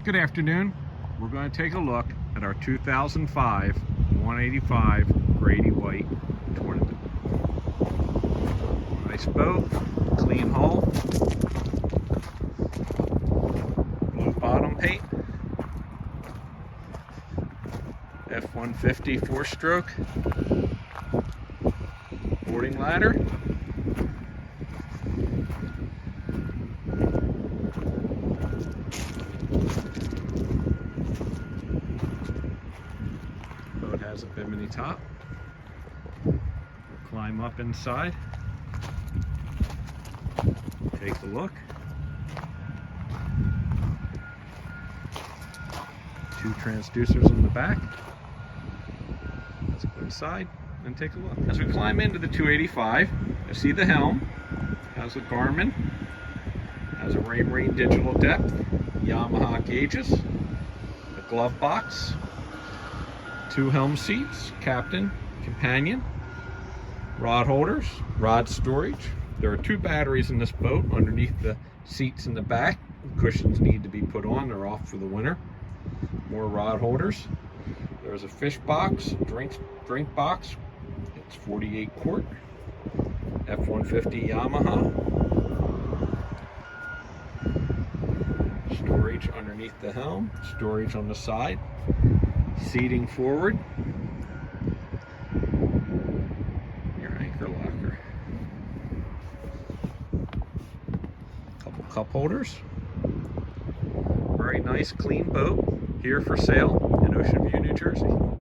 Good afternoon. We're going to take a look at our 2005 185 Grady-White Tournament. Nice boat, clean hull, blue bottom paint, F-150 four-stroke, boarding ladder, boat has a Bimini top. We'll climb up inside, take a look. Two transducers in the back. Let's go inside and take a look. As we climb into the 285, I see the helm. Has a Garmin. Has a Marine digital depth. Yamaha gauges. A glove box. Two helm seats. Captain, companion. Rod holders. Rod storage. There are two batteries in this boat underneath the seats in the back. Cushions need to be put on. They're off for the winter. More rod holders. There's a fish box, drink box. It's 48 quart. F-150 Yamaha. Storage underneath the helm. Storage on the side. Seating forward. Your anchor locker. Couple cup holders. Very nice, clean boat. Here for sale in Ocean View, New Jersey.